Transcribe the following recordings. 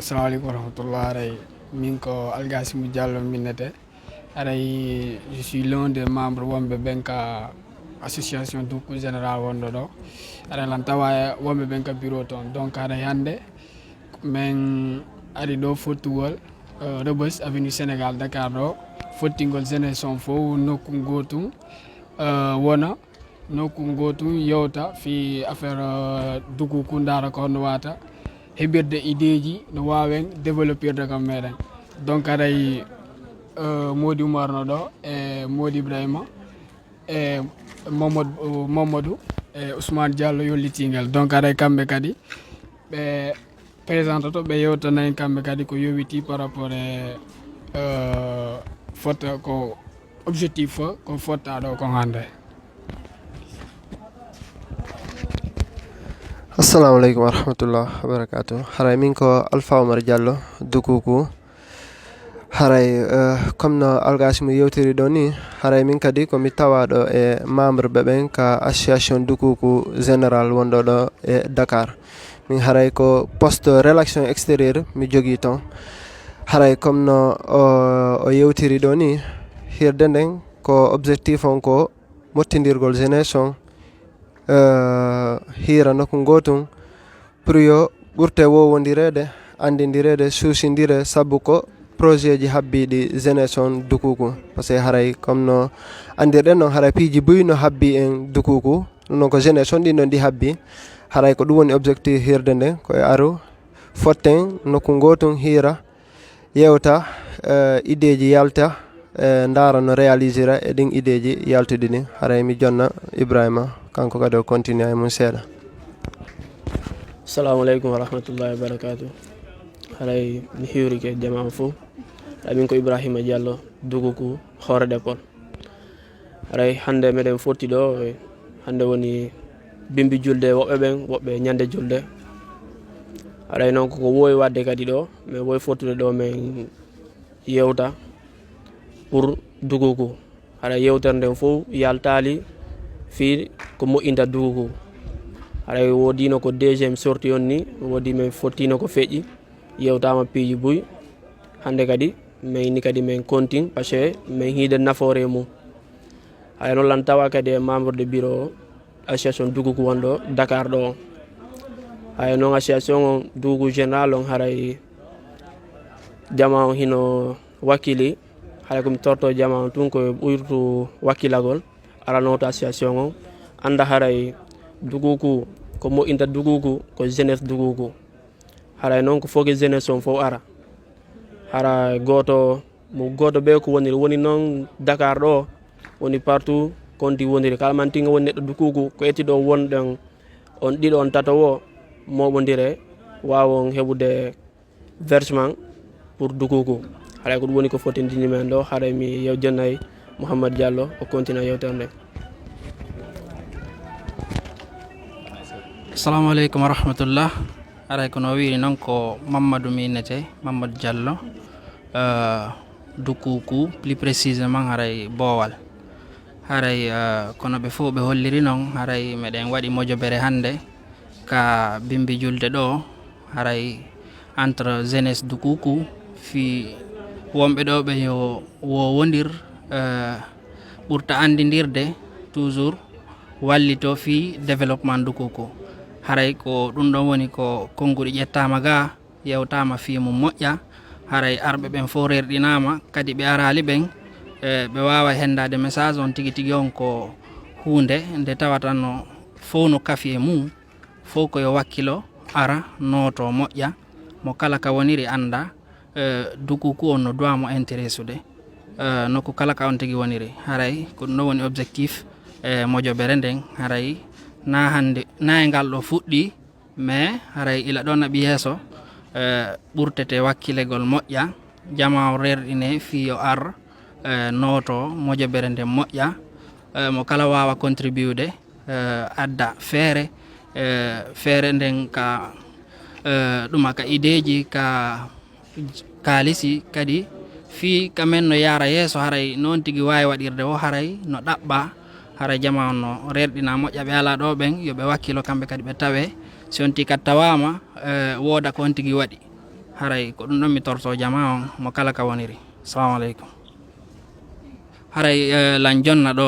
Assalamualaikum warahmatullahi Minko Algasimu Diallo Minete. Je suis l'un des membres Wombe Benka association du général Wondodo. Lantawa Wombe Benka bureau ton. Donc yande men ari do football Rebus avenue Sénégal Dakar do footingol génération fo nokku gotum wona nokku gotum yewta fi affaire dugu kundara ko no wata hebirde ideji no wawen développer de kam meden donc aray Modi Umar no do e Modi Ibrahima e Mamadou e Ousmane Diallo yollitingel donc aray kambe kadi be présente to be yewtana en kambe kadi ko yowiti par rapport e faute ko objectif ko fota do ko hande. Assalamu alaikum warahmatullahi wabarakatuh. Haray min ko Alpha Omar Diallo dukuku. Haray comme no Algasimu yewtiri do ni haray min kadi ko mi tawado e membre beben ka association dukuku général wondo do e Dakar. Min haray ko poste relation extérieure mi jogi ton. Haray comme no o yewtiri do ni hirde nden ko objectif on ko mottindirgol génération hira nokku gotum pour yo ɓurte wowondirede andindirede susindire sabu ko projet ji habbiɗi jeunesse on dukuku par ce que haray comme no andirɗen noon haray piiji buy no habbi en dukuku ɗum ko jeunesse on ɗin ɗon ɗi habbi haray ko ɗum woni objectif hirde nde koye aru fotten nokku gotum hira yewta idéji yalta ndara no réalisera e ɗin idéji yaltude ni haray mi jonna Ibrahima kanko kadi o continue e mum seeɗa. Assalamu alaikum warahmatullahi wabarakatuh. Haray mi hiwrike jama fof min ko Ibrahima Diallo duguku hoore dépôt. Haray hande meɗen fotti ɗo hande woni bimbi julde woɓɓe ɓen woɓɓe ñande julde. Haray noon koko wowi wadde kadi ɗo min wowi fottude ɗo min yewta pour duguku. Haray yewtere nden fof yaltali fi ko moƴƴinta duguku. Haray wodino ko deuxiéme sortie on ni wodi min fottino ko feƴƴi yewtama piiji buy hande kadi min ni kadi min continue parce que min hiide nafoore mum. Haray noon lan tawa kadi e membre de bureau association duguku wonɗo Dakar ɗo. Haray noon association on duguku général on haray jama on hino wakkili haray komi torto jama on tun ko ɓurtu wakkilagol aranoto association on anda haray duguku ko moƴƴinta duguku ko jeunesse duguku. Haray noon ko foke jeunesse on fof ara hara goto mo goto ɓe ko woni noon Dakar ɗo woni partout konti woniri kala mantinga woni neɗɗo dukuku ko etti ɗo wonɗen on ɗiɗo on tato o moɓodire wawon heɓude versement pour dukuku. Haray ko ɗum woni ko fotindini men ɗo haray mi yew jonnayi Mouhammad Diallo o continue yewtere nde. Assalamu alaikum warahmatullah. Haray kono wiri non ko Mamadou minete Mamadou Diallo dukuku plus précisément haray Bowal. Haray kono ɓe fof ɓe holliri noon haray meɗen waɗi mojobere hande ka bimbi julde ɗo haray entre jeunesse dukuku fi wonɓe ɗo ɓe yo wowondir ɓurta andidirde toujours wallito fi développement dukuku. Haray ko ɗum ɗon woni ko konnguli ƴettama ga yewtama fi mum moƴƴa haray arɓe ɓen fof rerɗinama kadi ɓe arali ɓen ɓe wawa hendade message on tigui tigui on ko hunde nde tawatanno fof no kafi e mum fof koyo wakkilo ara noto moƴƴa mo kala ka woniri anda dukuku on no doit mo intéressude nokku kala ka on tigui woniri. Haray ko ɗum ɗon woni objectif mojobere nden haray na hande na e ngal ɗo fuɗɗi mais haray ila ɗon naɓi yeeso ɓurtete wakkilegol moƴƴa jama o rerɗine fi yo ar noto mojobere nden moƴƴa mo kala wawa contribude adda feere nden ka ɗuma ka ideji ka kalisi kadi fi kamen no yara yeeso haray noon tigui wawi waɗirde o haray no ɗaɓɓa haray jama no rerɗina moƴƴa ɓe ala ɗo ɓen yoɓe wakkilo kamɓe kadi ɓe tawe si on tika tawama woda ko on tigui waɗi haray ko ɗum ɗon mi torto jama on mo kala ka woniri. Assalamu aleykum. Haray lan jonna ɗo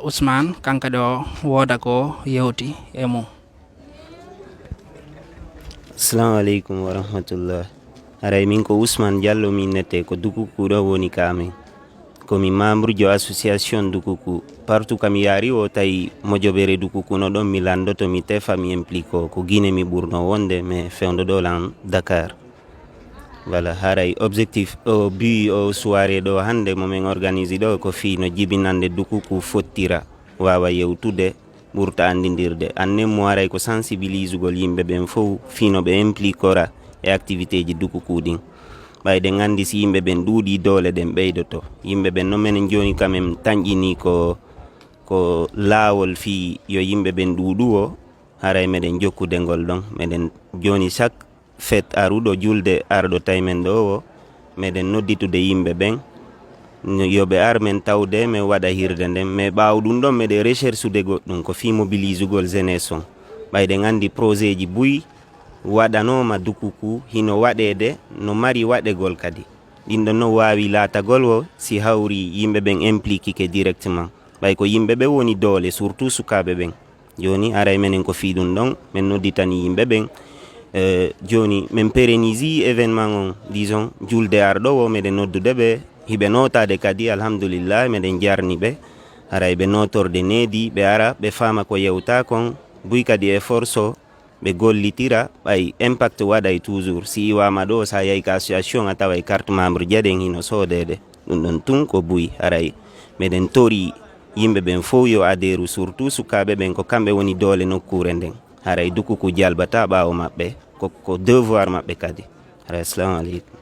Ousmane kanka ɗo woda ko yewti e mum. Assalamu alaikum wa rahmatullah. Haray min ko Ousmane Diallo min nete ko Dukuku ɗo woni kamen. Komi membre jo association Dukuku. Partout kam yari o tawi mojobere Dukuku no ɗon mi landoto mi tefa mi implique ko Guinée mi ɓurno wonde mais fewndo ɗo lan Dakar. Voilà, haray objectif o but o soirée ɗo hande momin organise ɗo ko fi no jibinande Dukuku fottira wawa yewtude ɓurta andidirde annen mo waray ko sensibilisugol yimɓe ɓen fof fino ɓe impliquera e activité ji Dukuku ɗin ɓayde gandi si yimɓe ɓen ɗuuɗi doole ɗen ɓeydoto yimɓe ɓen no minen joni kamen taƴƴini ko laawol fi yo yimɓe ɓen ɗuuɗu o haray meɗen jokkude ngol ɗon meɗen joni chaque fête aruɗo julde arɗo tawi men ɗo o meɗen nodditude yimɓe ɓen yoɓe ar men tawde min waɗa hirde nden mais ɓaawo ɗum ɗon meɗe recherche ude goɗɗum ko fi mobilisugol jeunesse on ɓayde gandi projet ji buyi waɗanoma Dukuku hino waɗede no mari waɗegol kadi ɗin ɗon no wawi laatagol o si hawri yimɓe ɓen impliqué directement ɓay ko yimɓe ɓe woni doole surtout sukaɓe ɓen joni aray menen ko fi ɗum ɗon min nodditani yimɓe ɓen joni min pérenise événement on disons julde arɗo o meɗen noddude ɓe hiɓe notade kadi alhamdulillah meɗen jarni ɓe haray ɓe notorde needi ɓe ara ɓe fama ko yewta kon buy kadi e force o ɓe gollitira ɓay impact waɗay toujours si iwama ɗo sa yahi ka association a taway carte membre jeɗen hino soodede ɗum ɗon tun ko buy haray meɗen tori yimɓe ɓen fof yo adéru surtout sukaɓe ɓen ko kamɓe woni doole nokkure nden haray Dukuku jalbata ɓawo maɓɓe ko devoir maɓɓe kadi haray assalamu aleykum.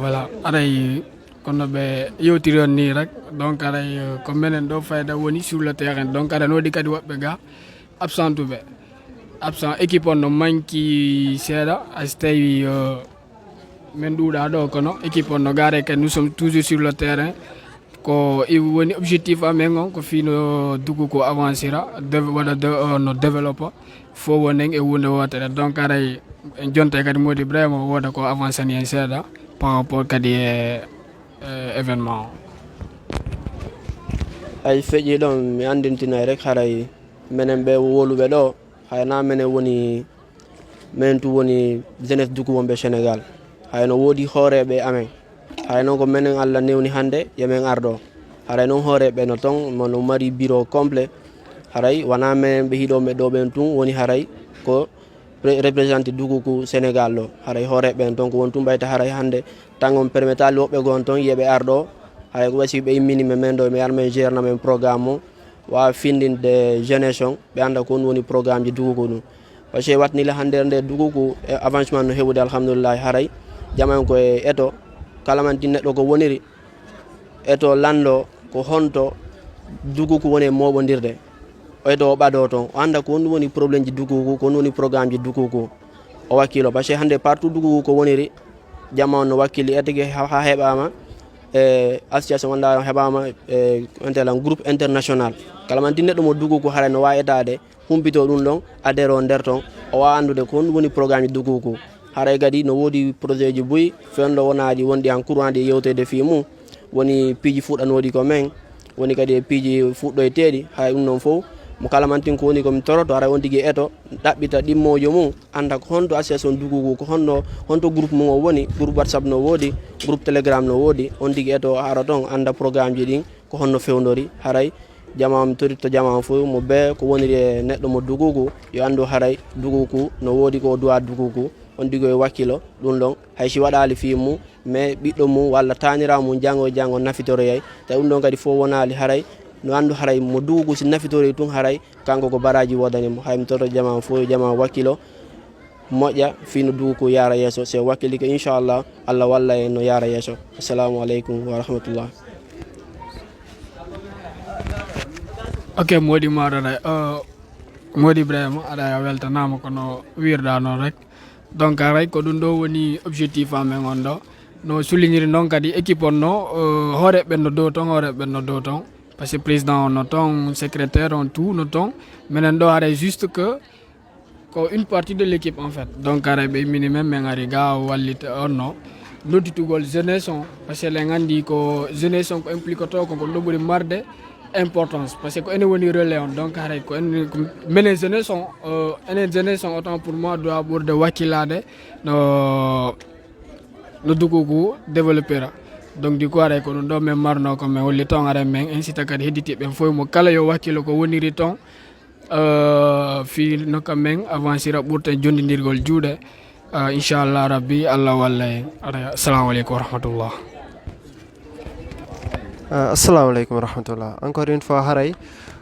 Voilà aray kono ɓe yewtiri on ni rek donc aray ko menen ɗo fayda woni sur le terrain donc aɗa noɗi kadi woɓɓe ga absent uɓe absent équipe on no manki seeɗa asi tawi min ɗuuɗa ɗo kono équipe on no gare kadi nous sommes toujours sur le terrain ko woni objectif amen on ko fino Dukuku avancera waɗa no développe fo wonen e hunde wotere donc aray en jonta kadi modi vraiment woda ko avancani hen seeɗa par rapport kadi e événement ay feƴƴi ɗon mi andintinay rek haray menen ɓe woluɓe ɗo hayna menen woni minen tu woni jeunesse Dukuku wonɓe Sénégal hayno woodi hooreɓe amen hay noon ko menen Allah newni hande yemen arɗo haray noon hooreɓe no ton mono mari bureau complet haray wona menen ɓe hiiɗoɓe ɗo ɓen tun woni haray ko représenté Dukuku Sénégal ɗo haray hooreɓe ton ko won tum ɓayta haray hande tan on permettali woɓɓe gon ton yeɓe arɗo haray ko wasi ɓe imminime men ɗo mi armen gérna men programme o wawa findinde jeunesse on ɓe anda ko woni programme ji Dukuku ɗum par ce que watnile hande nde Dukuku avancement no hewde alhamdoulillahi haray jaman ko e eto kala man ti neɗɗo ko woniri eto lando ko honto Dukuku woni e moɓodirde eto o ɓaɗo toon o anda ko woni woni probléme ji Dukuku ko woni programme ji Dukuku o wakkilo par ce que hande partout Dukuku ko woniri jama no wakkili etege ha heɓama association wonɗa heɓama intellan groupe international kala man ti neɗɗo mo Dukuku haray no wawi etade humpito ɗum ɗon adhére o nder toon o wawa andude ko woni programme ji Dukuku haray kadi no woodi projet ji boyi fenɗo wonaɗi wonɗi en courant ɗi yewtede fi mum woni piiji fuɗɗanoɗi ko men woni kadi e piiji fuɗɗoyteɗi hay ɗum noon fof mo kala mantin ko woni komi toroto haray on tigui eto ɗaɓɓita ɗimmojo mum anda ko honto association Dukuku ko honto groupe mum o woni groupe WhatsApp no woodi groupe Telegram no woodi on tigui eto ara toon anda programme ji ɗin ko honno fewdori haray jama mi toritto jama fof mo be ko woniri e neɗɗo mo Dukuku yo andu haray Dukuku no woodi ko duwa Dukuku on digo e wakkilo ɗum ɗon haysi waɗali fi mum mais ɓiɗɗo mum walla tanira mum jango nafitoroyay tawi ɗum ɗon kadi fof wonali haray no andu haray mo Dukuku si nafitori tun haray kanko ko baraji wodanimo hay mi toto jama fof jama wakkilo moƴƴa fino Dukuku yara yesso se wakkili ko inchallah Allah walla en no yara yesso assalamu aleykum wa rahmatullah. ok moɗi maɗo ɗa moɗi Ibrahima aɗa weltanama kono wirɗano rek donc aray ko ɗum ɗo woni objectif amen on ɗo no souligniri noon kadi équipe on no hooreɓe no dow ton hooreɓe no dow ton par ce que président on no ton secrétaire on tout no ton minen ɗo haray juste que ko une partie de l'équipe en fait donc are ɓe minimum men ari ga wallita onno nodditugol jeunesse on par ce que le gandi ko jeunesse on ko implique to ko ɗo ɓuuri marde importance par ce que ko ene woni relais on donc haray ko menen jeunesse on enen jeunesse on autant pour moi doit ɓurde wakkilade no dukuku développera donc du coup aray ko ɗum ɗo min marno ko min holli ton aray men incita kadi hedditiɓe fof mo kala yo wakkilo ko woniri ton fi no kam men avancira ɓurten jondidirgol juuɗe inchallah rabbi allah walla en assalamu aleykum wa rahmatullah. Assalamu aleykum wa rahmatullah. Encore une fois haray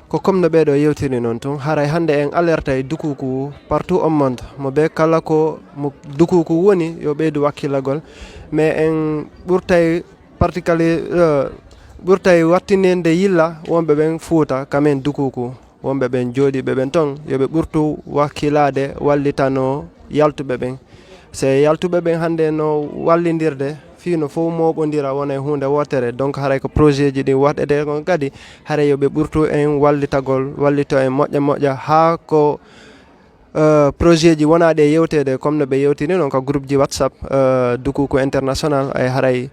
ko comme no ɓeɗo yewtiri noon tun haray hande en alerta e dukuku partout au monde mo ɓe kala ko mo dukuku woni yo ɓeydu wakkilagol mais en ɓurtay wattinende yilla wonɓe ɓen Fouta kamen dukuku wonɓe ɓen jooɗiɓe ɓen ton yoɓe ɓurtu wakkilade wallitano yaltuɓe ɓen se yaltuɓe ɓen hande no wallidirde fino fof moɓodira wona e hunde wotere donc haray ko projet ji ɗi waɗete kon kadi haray yoɓe ɓurtu en wallito en moƴƴa ha ko projet ji wona ɗe yewtede comme no ɓe yewtiri noon ko groupe ji WhatsApp dukuku international ay haray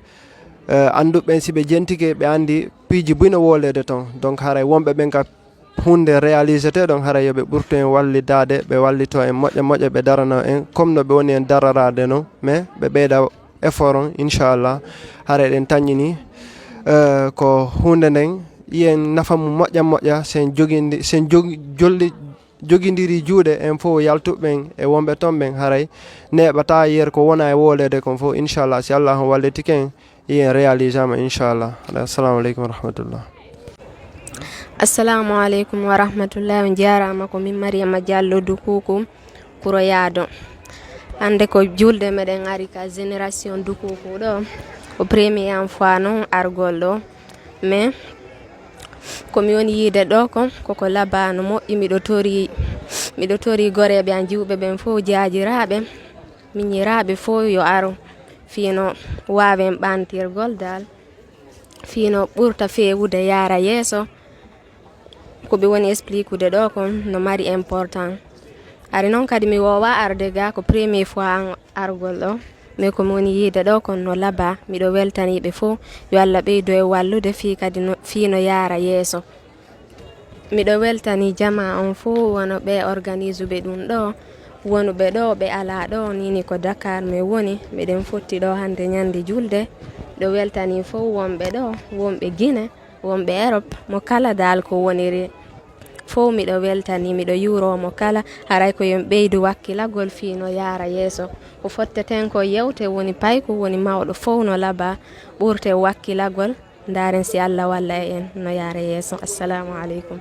anduɓeɓen siɓe jentike ɓe andi piiji buyno wolede ton donc haray wonɓe ɓen ka hunde réalisé te ɗon haray yoɓe ɓurtu en wallidade ɓe wallito en moƴƴa ɓe darano en comme no ɓe woni en dararade no mais ɓe ɓeyda effort on inchallah haray ɗen tañƴini ko hunde nden yen nafa mum moƴƴa sen joguidiri juuɗe en fof yaltuɓeɓen e wonɓe ton ɓen haray neɓata yer ko wona e wolede kon fof inchallah si Allah on wallitike en yen réalisama inchallah. Assalamu aleykum wa rahmatullah. Assalamu aleykum wa rahmatullah. On jarama ko min Mariama Diallo Dukuku Kuro Yaado. Hande ko julde meɗen ari ka génération dukuku ɗo ko premier fois noon argol ɗo mais komi woni yiide ɗo koko labano moƴƴi miɗo tori goreɓe an jiwɓe ɓen fof jaajiraɓe miñiraɓe fof yo aro fino wawen ɓantirgol dal fino ɓurta fewude yara yeeso koɓe woni explique ude ɗo kon no mari important. Ari noon kadi mi wowa arde ga ko premier fois an argol ɗo mais komi woni yiide ɗo kon no laba miɗo weltaniɓe fof yo Allah ɓeydo e wallude fino yara yeeso. Miɗo weltani jama on fof wono ɓe organise ɓe ɗum ɗo wonuɓe ɗo ɓe ala ɗo nini ko Dakar mi woni miɗen fotti ɗo hande ñande julde ɗo weltani fof wonɓe ɗo wonɓe Guinée wonɓe Europe mo kala dal ko woniri fof miɗo weltani miɗo yuromo kala haray ko yon ɓeydu wakkilagol fino yara yeeso ko fotteten ko yewte woni payko woni mawɗo fof no laba ɓurte wakkilagol daren si Allah walla en no yara yeeso. Assalamu aleykum.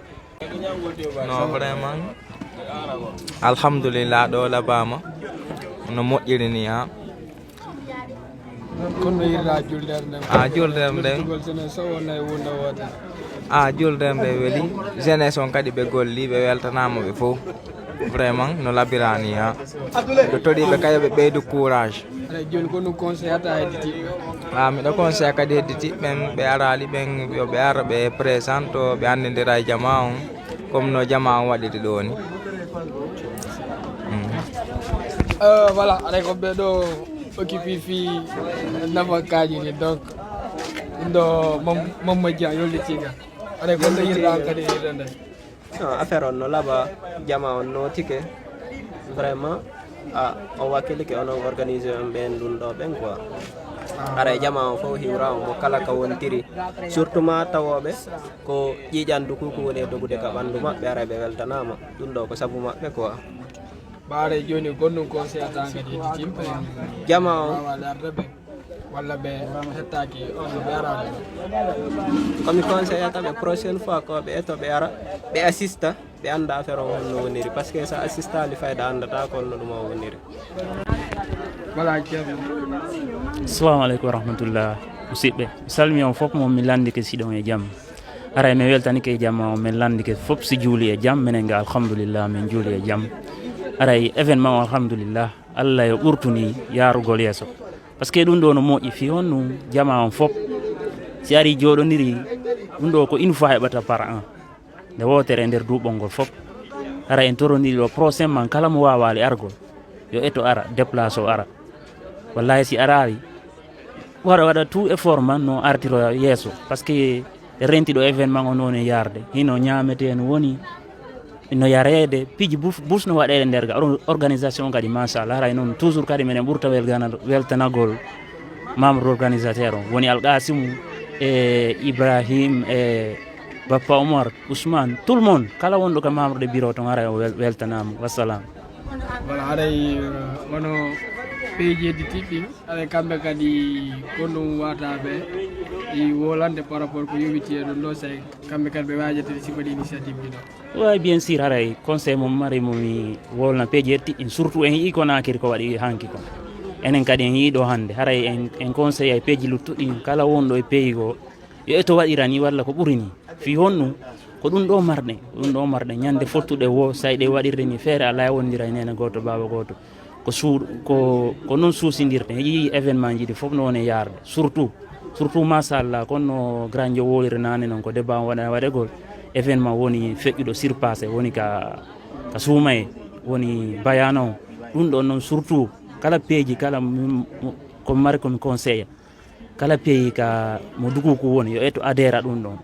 No vraiment alhamdulillah ɗo labama no moƴƴiri ni ha kono yirɗa juldere nden juldere nden so wona e wunda wotere juldere nde weeli jeunesse on kadi ɓe golli ɓe weltanama ɓe fof vraiment no labirani ha ɓe toɗiɓe kadi ɓe ɓeydu courage. joni ko ɗum conseil ata hedditiɓe miɗo conseil kadi hedditiɓɓen ɓe arali ɓen yoɓe ara ɓe présente o ɓe andidira e jama on comme no jama on waɗiri ɗo ni. voilà aɗa ko ɓe ɗo occupé fi nafakaji ni donc ɗum ɗo mamma dia yollitiga aɗa ko no yirɗa kadi yirɗa nde affaire on no laaɓa jama on notike vraiment o wakkilike onon organisé on ɓen ɗum ɗo ɓen quoi ara jama on fof hiwrama mo kala ka wontiri surtout ma tawoɓe ko ƴiƴandu kuko woni e dogude ka ɓandu maɓɓe ara ɓe weltanama ɗum ɗo ko saabu maɓɓe quoi ɓaare joni gonɗum conseil ata kadi hedditiɓe jama on waɗardeɓe walla ɓe hettaki on ɓe arade komi conseil ataɓe prochaine fois ko ɓe eto ɓe ara ɓe assista ɓe anda affaire o holno woniri par ce que sa assistali fayda andata ko holno ɗum o woniri. voilà ceerno. Assalamu aleykum wa rahmatullah musidɓe mi salmi on fof moom mi landike siɗon e jaam ara mi weltanike e jamma on min landike fof si juuli e jaam minen ga alhamdulillah min juuli e jaam aray événement o alhamdulillah Allah yo ɓurtuni yarugol yeeso par ce que ɗum ɗo no moƴƴi fi on nu jama on fof si ari joɗodiri ɗum ɗo ko une fois heɓata par an nde wotere e nder duuɓol ngol fof ara en torondiri ɗo prochainement kala mo wawali argol yo eto ara déplace o ara wallahi si arari waɗa tout effort man no artiro yesso par ce que renti ɗo événement o noon e yarde hino ñamete no woni no yarede piiji bus no waɗede nder ga organisation kadi machallah haray noon toujours kadi minen ɓurta weltanagol membre organisateur o woni Alkasimu e Ibrahim e Bappa Omar Ousmane tout le monde kala wonɗo ko membre de bureau ton haray o weltanama wassalam. Voilà, haray wono peejeji tiɗɗi haɗa kamɓe kadi gonɗum wataɓe i wolande par rapport ko yowiti ɗum ɗo say kamɓe kadi ɓe wajatede sifaɗi initiative ɗi ɗo. Ouais, bien sûr haray conseil mo mari momi wolna peeje tiɗɗi surtout en yii Conakry ko waɗi hanki ko enen kadi en yiiɗo hande haray en conseil ay peeji luttuɗi kala wonɗo e pays go yo eto waɗirani walla ko ɓurini fi honɗum ko ɗum ɗo marɗe ñande fottuɗe wo sayɗe waɗirde ni feere ala e wondira e nene goto baba goto ko noon suusidirte yii événement ji ɗi fof no woni yarde surtout machallah kono grand jo woliri nane noon ko débat waɗegol événement woni feƴƴuɗo surpassé woni ka suumaye woni bayano ɗum ɗon noon surtout kala peeji kala ko mari komi conseilla kala pays ka mo duguku woni yo eto adhère ɗum ɗon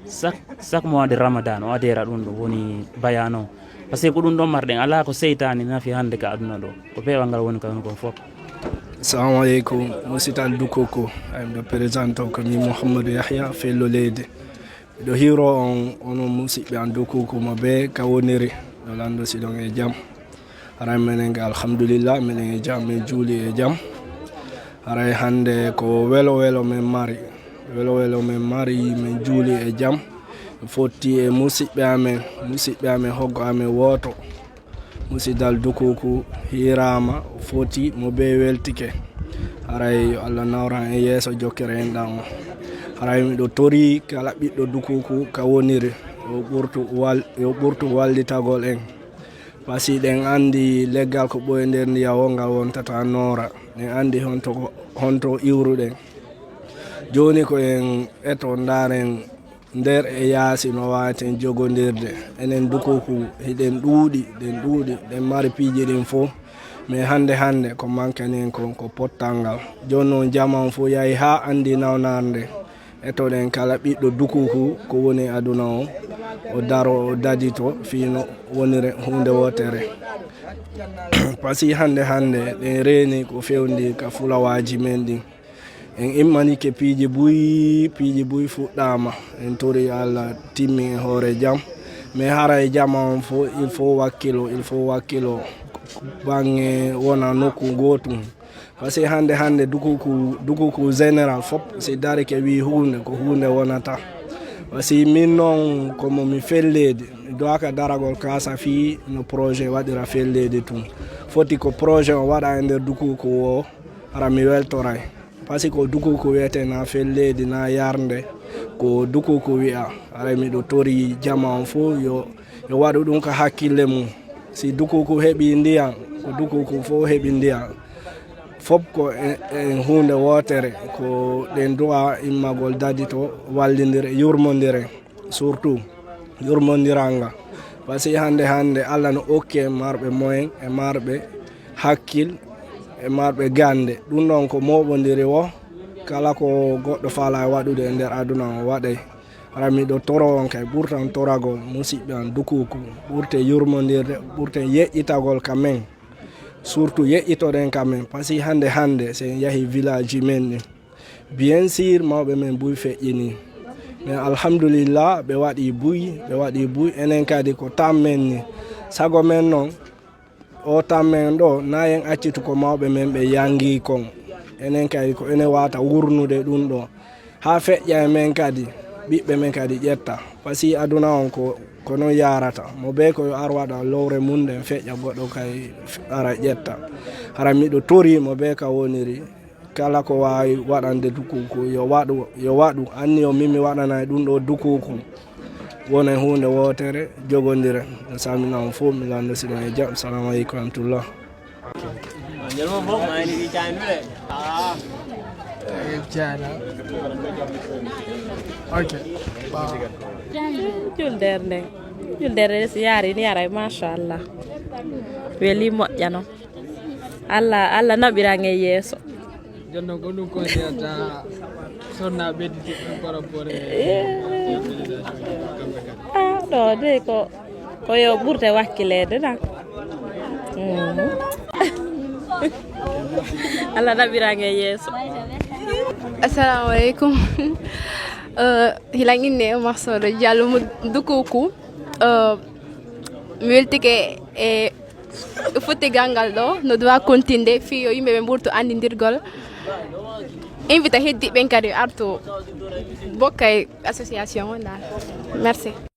chaque mois de ramadan o adhère ɗum ɗon woni bayano par ce que ko ɗum ɗon marɗen ala ko seytani nafi hande ka aduna ɗo ko pewal ngal woni kan kon fof. Assalamu alaikum, musital Dukoko. I'm the president of Kami Muhammad Yahya fellow lady. The hero on music be Dukoko mabe kawonere no lando sidon e jam. Ara menen alhamdulillah menen e jam e juli e jam. Ara hande ko welo men mari men juli e jam. Foti e music be amen hoggo amen woto. Musidal Dukoko hirama foti mo be weltike haray Allah nawran e yeso jokkere en ɗam haray miɗo tori kala ɓiɗɗo Dukoko ka woniri yo ɓurtu wallitagol en pasi ɗen andi leggal ko ɓoye nder ndiya wongal wontata noora en andi honto iwruɗen joni ko en eto ndaren nder e yaasi no waten jogodirde enen Dukoko hiɗen ɗuuɗi ɗen mari piiji ɗin fof mais hande ko mankanen ko pottangal joni noon jaman fof yahi ha andi nawnarde etoɗen kala ɓiɗɗo Dukoko ko woni aduna o daro o dadito fino wonire hunde wotere pasi hande ɗen reeni ko fewndi ka fulawaji men ɗin en immanike piiji buy fuɗɗama en tori Allah timmi e hoore jam mais hara e jaman fo il faut wakkilo bange wona nokku gotum parce que hande Dukoko général fop si dari ke wi hunde ko hunde wonata parce que min noon komo mi fellede mi doaka daragol kasa fi no projet waɗira fellede tum foti ko projet o waɗa e nder Dukoko o hara mi weltoray parce que ko Dukoko wiyete na fellede na yarde ko Dukoko wi'a ara miɗo tori jama fo yo waɗu ɗum ka hakkille mum si Dukoko heɓi ndiyam ko Dukoko fo heɓi ndiyam fop ko en hunde wotere ko ɗen du'a immagol dadito wallidire yurmodire surtout yurmodiranga parce que hande Allah no okke marɓe moyen e marɓe hakkil e marɓe gande ɗum ɗon ko moɓodiri wo kala ko goɗɗo faala waɗude e nder aduna o waɗay ara miɗo toro on kay ɓurtan toragol musidɓe an Dukoko ɓurte yurmodirde ɓurten yeƴƴitagol kamen surtout yeƴƴitoɗen kamen par ce que hande sen yahi village men ɗin bien sûr mawɓe men buy feƴƴini mais alhamdulillah ɓe waɗi buy enen kadi ko tammen ni sago men noon o tammen ɗo na en accitu ko mawɓe men ɓe yangi kon enen kadi ko enen wata wurnude ɗum ɗo ha feƴƴa e men kadi ɓiɓɓe men kadi ƴetta par ce que aduna on ko non yarata mo be ko yo ar waɗa lowre mum ɗen feƴƴa goɗɗo kay ara ƴetta hara miɗo tori mo be ka woniri kala ko wawi waɗande Dukoko yo waɗu anni o mimi waɗana ɗum ɗo Dukoko wona hunde wotere jogodire no salmina on fof mi lando siɗon e jam. Assalamu aleykum warahmatullah. julderde juldere si yaari ni aray machallah weli moƴƴano allah naɓirange yeeso jonnon ko ɗum conseillata sonna ɓedditi ɗum par rapport ɗo de ko yo ɓurte wakkilede tan allah naɓirange yeeso. Assalamu alaikum. Hilanginne Marsodo Diallo mo Dukuku. Mi weltike e futtigal ngal ɗo no doit continuer fi yo yimɓe ɓe ɓurto andidirgol invita heddiɓe ɓen kadi arto bokka e association o dal. Merci.